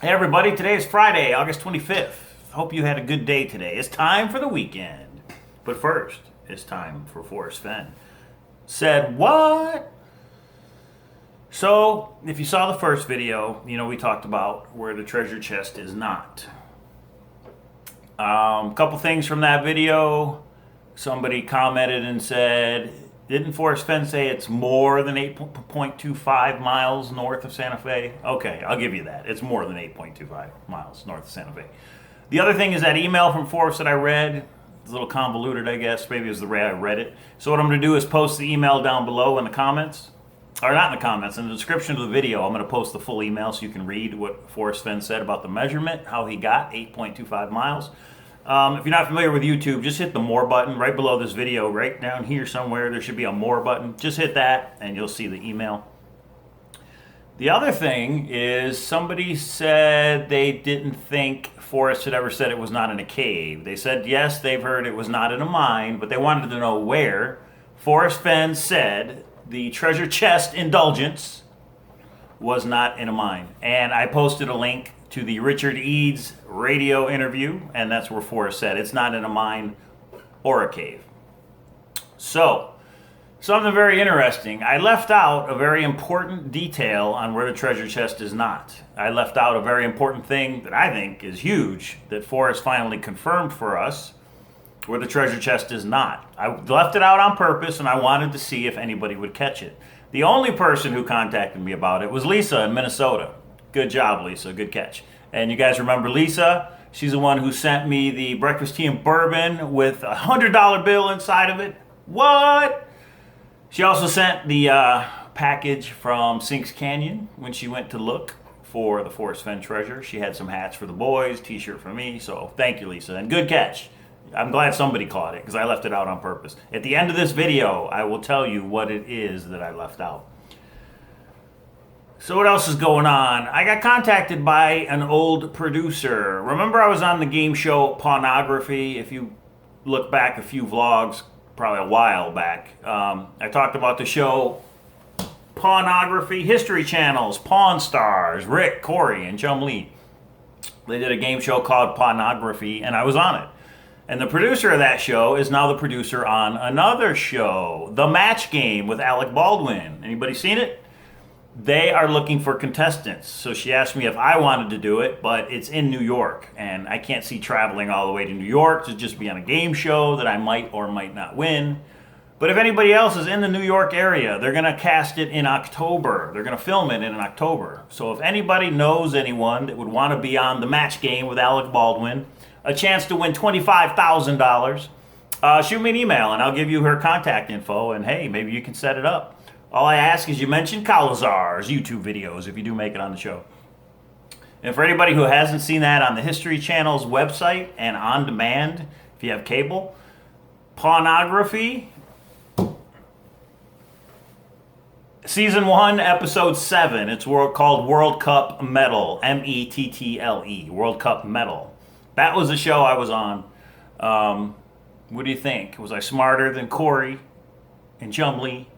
Hey everybody, today is Friday, August 25th. Hope you had a good day today. It's time for the weekend. But first, it's time for Forrest Fenn. Said what? So, if you saw the first video, you know we talked about where the treasure chest is not. A couple things from that video. Somebody commented and said, didn't Forrest Fenn say it's more than 8.25 miles north of Sante Fe? Okay, I'll give you that. It's more than 8.25 miles north of Sante Fe. The other thing is that email from Forrest that I read. It's a little convoluted, I guess. Maybe it was the way I read it. So what I'm going to do is post the email down below in the comments. Or not in the comments, in the description of the video. I'm going to post the full email so you can read what Forrest Fenn said about the measurement, how he got 8.25 miles. If you're not familiar with YouTube, just hit the more button right below this video, right down here somewhere. There should be a more button. Just hit that and you'll see the email. The other thing is somebody said they didn't think Forrest had ever said it was not in a cave. They said, yes, they've heard it was not in a mine, but they wanted to know where. Forrest Fenn said the treasure chest indulgence was not in a mine. And I posted a link to the Richard Eads radio interview, and that's where Forrest said it's not in a mine or a cave. So, something very interesting. I left out a very important detail on where the treasure chest is not. I left out a very important thing that I think is huge that Forrest finally confirmed for us, where the treasure chest is not. I left it out on purpose, and I wanted to see if anybody would catch it. The only person who contacted me about it was Lisa in Minnesota. Good job, Lisa. Good catch. And you guys remember Lisa? She's the one who sent me the breakfast tea and bourbon with a $100 bill inside of it. What? She also sent the package from Sinks Canyon when she went to look for the Forrest Fenn treasure. She had some hats for the boys, t-shirt for me. So thank you, Lisa. And good catch. I'm glad somebody caught it because I left it out on purpose. At the end of this video, I will tell you what it is that I left out. So what else is going on? I got contacted by an old producer. Remember I was on the game show Pornography? If you look back a few vlogs, probably a while back, I talked about the show Pornography History Channels, Pawn Stars, Rick, Corey, and Chum Lee. They did a game show called Pornography, and I was on it. And the producer of that show is now the producer on another show, The Match Game with Alec Baldwin. Anybody seen it? They are looking for contestants. So she asked me if I wanted to do it, but it's in New York. And I can't see traveling all the way to New York to just be on a game show that I might or might not win. But if anybody else is in the New York area, they're going to cast it in October. They're going to film it in October. So if anybody knows anyone that would want to be on The Match Game with Alec Baldwin, a chance to win $25,000, shoot me an email and I'll give you her contact info. And hey, maybe you can set it up. All I ask is you mention Cowlazars YouTube videos if you do make it on the show. And for anybody who hasn't seen that on the History Channel's website and on demand, if you have cable, Pornography, Season 1, Episode 7. It's called World Cup Medal, METTLE, World Cup Medal. That was the show I was on. What do you think? Was I smarter than Corey and Chum Lee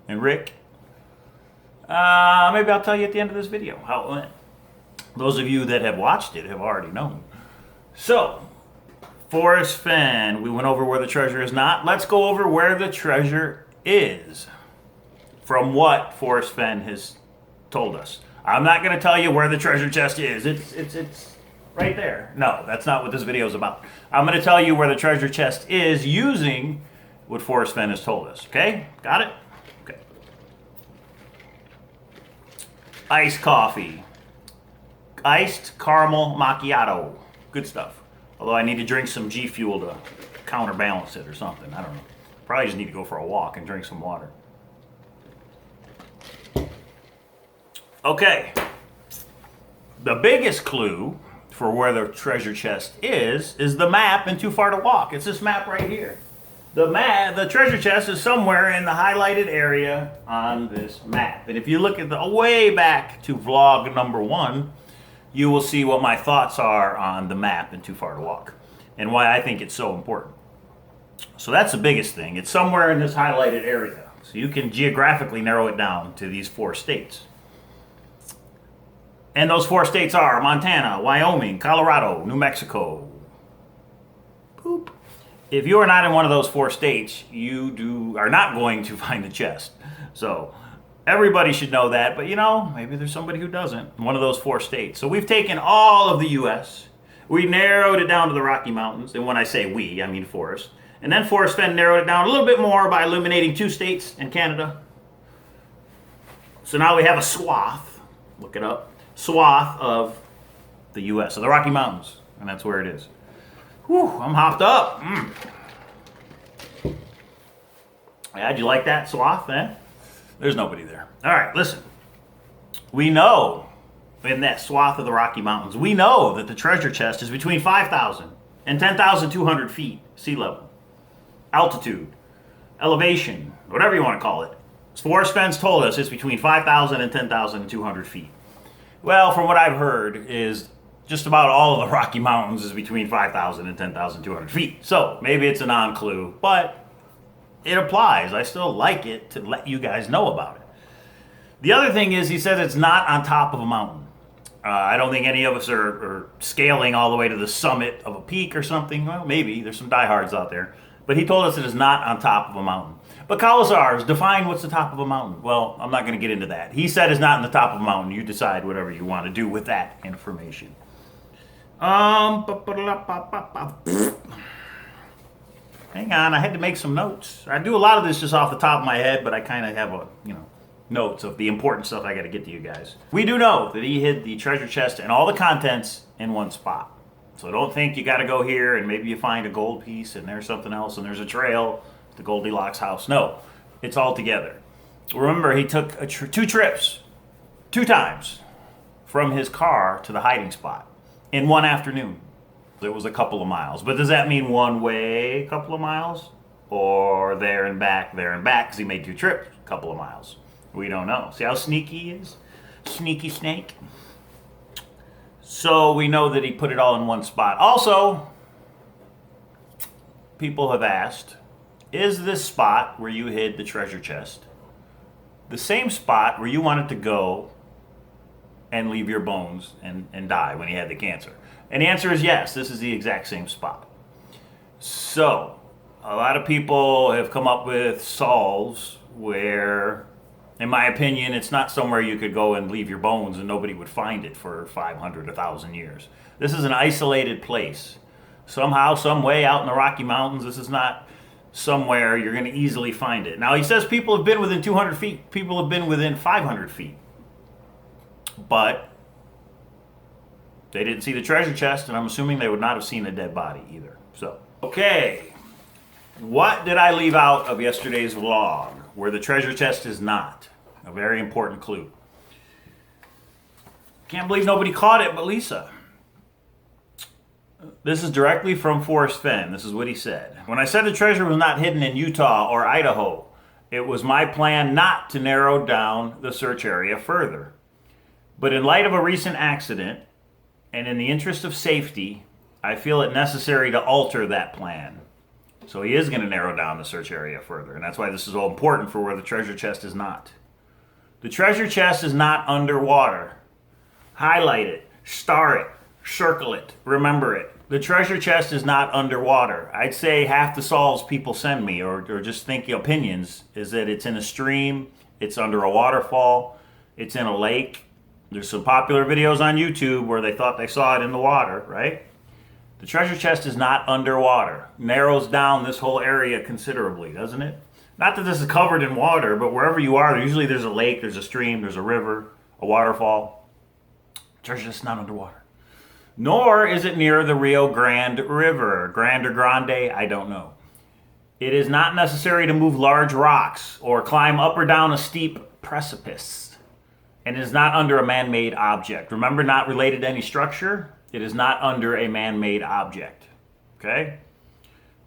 and Rick? Maybe I'll tell you at the end of this video how it went. Those of you that have watched it have already known. So, Forrest Fenn, we went over where the treasure is not. Let's go over where the treasure is, from what Forrest Fenn has told us. I'm not going to tell you where the treasure chest is. It's right there. No, that's not what this video is about. I'm going to tell you where the treasure chest is using what Forrest Fenn has told us. Okay? Got it? Okay. Iced coffee. Iced caramel macchiato. Good stuff. Although I need to drink some G Fuel to counterbalance it or something. I don't know. Probably just need to go for a walk and drink some water. Okay. The biggest clue for where the treasure chest is the map and Too Far to Walk. It's this map right here. The treasure chest is somewhere in the highlighted area on this map. And if you look at the way back to vlog number 1, you will see what my thoughts are on the map and Too Far to Walk and why I think it's so important. So that's the biggest thing. It's somewhere in this highlighted area. So you can geographically narrow it down to these 4 states. And those 4 states are Montana, Wyoming, Colorado, New Mexico. Boop. If you are not in one of those 4 states, you are not going to find the chest. So everybody should know that, but maybe there's somebody who doesn't. One of those 4 states. So we've taken all of the U.S. We narrowed it down to the Rocky Mountains. And when I say we, I mean Forrest. And then Forrest Fenn narrowed it down a little bit more by eliminating 2 states and Canada. So now we have a swath, look it up, swath of the U.S., of the Rocky Mountains. And that's where it is. Whew, I'm hopped up. Yeah, did you like that swath, man? There's nobody there. All right, listen. We know in that swath of the Rocky Mountains, we know that the treasure chest is between 5,000 and 10,200 feet sea level. Altitude, elevation, whatever you want to call it. Forrest Fenn's told us it's between 5,000 and 10,200 feet. Well, from what I've heard is just about all of the Rocky Mountains is between 5,000 and 10,200 feet. So maybe it's a non-clue, but it applies. I still like it to let you guys know about it. The other thing is he says it's not on top of a mountain. I don't think any of us are scaling all the way to the summit of a peak or something. Well, maybe. There's some diehards out there. But he told us it is not on top of a mountain. But Cowlazars, define what's the top of a mountain. Well, I'm not going to get into that. He said it's not in the top of a mountain. You decide whatever you want to do with that information. Hang on, I had to make some notes. I do a lot of this just off the top of my head, but I kind of have notes of the important stuff I got to get to you guys. We do know that he hid the treasure chest and all the contents in one spot. So don't think you got to go here and maybe you find a gold piece and there's something else and there's a trail, the Goldilocks house. No, it's all together. Remember, he took 2 trips, 2 times, from his car to the hiding spot in one afternoon. It was a couple of miles. But does that mean one way, a couple of miles? Or there and back, because he made 2 trips, a couple of miles. We don't know. See how sneaky he is? Sneaky snake. So we know that he put it all in one spot. Also, people have asked, is this spot where you hid the treasure chest the same spot where you wanted to go and leave your bones and die when he had the cancer? And the answer is yes, this is the exact same spot. So, a lot of people have come up with solves where, in my opinion, it's not somewhere you could go and leave your bones and nobody would find it for 500, 1,000 years. This is an isolated place. Somehow, some way out in the Rocky Mountains, this is not somewhere you're going to easily find it. Now, he says people have been within 200 feet. People have been within 500 feet. But they didn't see the treasure chest, and I'm assuming they would not have seen a dead body either. So, okay. What did I leave out of yesterday's vlog where the treasure chest is not? A very important clue. Can't believe nobody caught it but Lisa. This is directly from Forrest Fenn. This is what he said. When I said the treasure was not hidden in Utah or Idaho, it was my plan not to narrow down the search area further. But in light of a recent accident, and in the interest of safety, I feel it necessary to alter that plan. So he is going to narrow down the search area further, and that's why this is all important for where the treasure chest is not. The treasure chest is not underwater. Highlight it, star it, circle it, remember it. The treasure chest is not underwater. I'd say half the solves people send me, or just think opinions, is that it's in a stream, it's under a waterfall, it's in a lake. There's some popular videos on YouTube where they thought they saw it in the water, right? The treasure chest is not underwater. Narrows down this whole area considerably, doesn't it? Not that this is covered in water, but wherever you are, usually there's a lake, there's a stream, there's a river, a waterfall. Treasure chest is not underwater. Nor is it near the Rio Grande River. Grande or Grande, I don't know. It is not necessary to move large rocks or climb up or down a steep precipice. And it is not under a man-made object. Remember, not related to any structure. It is not under a man-made object. Okay?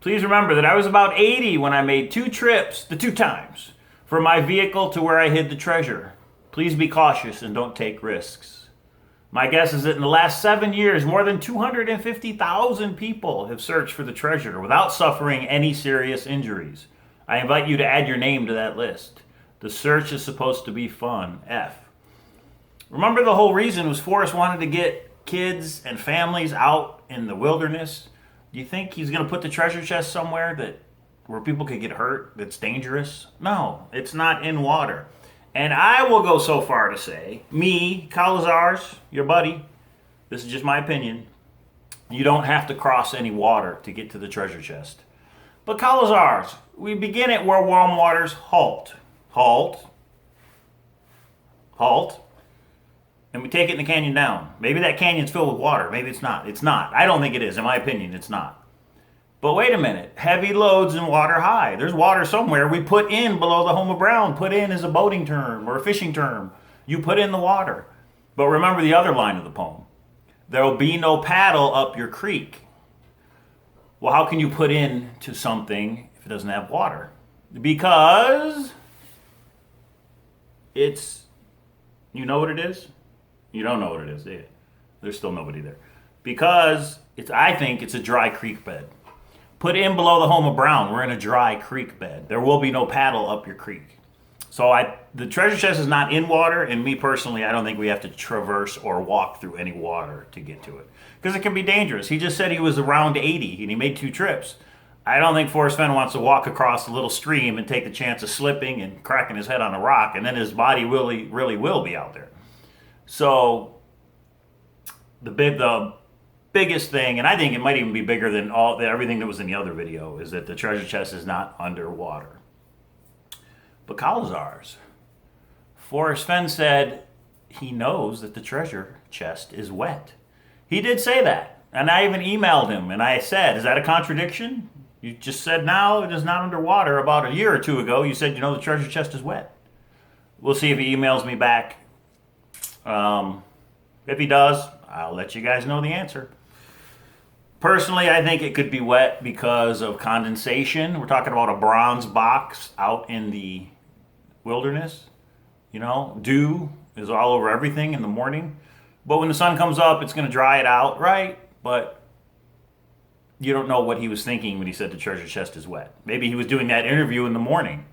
Please remember that I was about 80 when I made 2 trips, the 2 times, from my vehicle to where I hid the treasure. Please be cautious and don't take risks. My guess is that in the last 7 years, more than 250,000 people have searched for the treasure without suffering any serious injuries. I invite you to add your name to that list. The search is supposed to be fun. F. Remember, the whole reason was Forrest wanted to get kids and families out in the wilderness. Do you think he's going to put the treasure chest somewhere where people could get hurt, that's dangerous? No, it's not in water. And I will go so far to say, me, Cowlazars, your buddy, this is just my opinion, you don't have to cross any water to get to the treasure chest. But Cowlazars, we begin at where warm waters halt. Halt. Halt. And we take it in the canyon down. Maybe that canyon's filled with water. Maybe it's not. It's not. I don't think it is. In my opinion, it's not. But wait a minute. Heavy loads and water high. There's water somewhere. We put in below the home of Brown. Put in is a boating term or a fishing term. You put in the water. But remember the other line of the poem. There will be no paddle up your creek. Well, how can you put in to something if it doesn't have water? Because it's, you know what it is? You don't know what it is, do you? There's still nobody there. Because I think it's a dry creek bed. Put in below the home of Brown, we're in a dry creek bed. There will be no paddle up your creek. So the treasure chest is not in water, and me personally, I don't think we have to traverse or walk through any water to get to it. Because it can be dangerous. He just said he was around 80 and he made 2 trips. I don't think Forrest Fenn wants to walk across a little stream and take the chance of slipping and cracking his head on a rock, and then his body really will be out there. So the biggest thing, and I think it might even be bigger than everything that was in the other video, is that the treasure chest is not underwater. But Cowlazars, Forrest Fenn said he knows that the treasure chest is wet. He did say that, and I even emailed him, and I said, is that a contradiction? You just said now it is not underwater. About a year or 2 ago, you said, the treasure chest is wet. We'll see if he emails me back. If he does, I'll let you guys know the answer. Personally, I think it could be wet because of condensation. We're talking about a bronze box out in the wilderness. Dew is all over everything in the morning. But when the sun comes up, it's going to dry it out, right? But you don't know what he was thinking when he said the treasure chest is wet. Maybe he was doing that interview in the morning.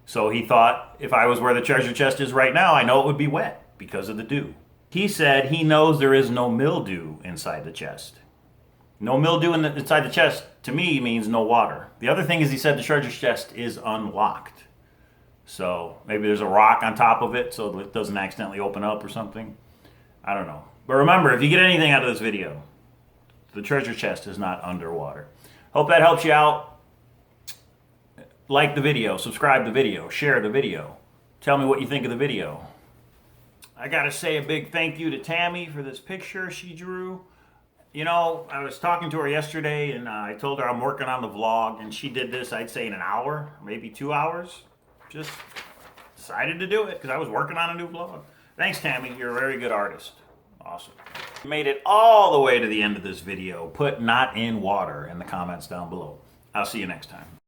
So he thought, if I was where the treasure chest is right now, I know it would be wet because of the dew. He said he knows there is no mildew inside the chest. No mildew inside the chest, to me, means no water. The other thing is he said the treasure chest is unlocked. So maybe there's a rock on top of it so it doesn't accidentally open up or something. I don't know. But remember, if you get anything out of this video, the treasure chest is not underwater. Hope that helps you out. Like the video, subscribe to the video, share the video. Tell me what you think of the video. I gotta say a big thank you to Tammy for this picture she drew. I was talking to her yesterday, and I told her I'm working on the vlog, and she did this, I'd say, in an hour, maybe 2 hours. Just decided to do it because I was working on a new vlog. Thanks, Tammy. You're a very good artist. Awesome. Made it all the way to the end of this video. Put "not in water" in the comments down below. I'll see you next time.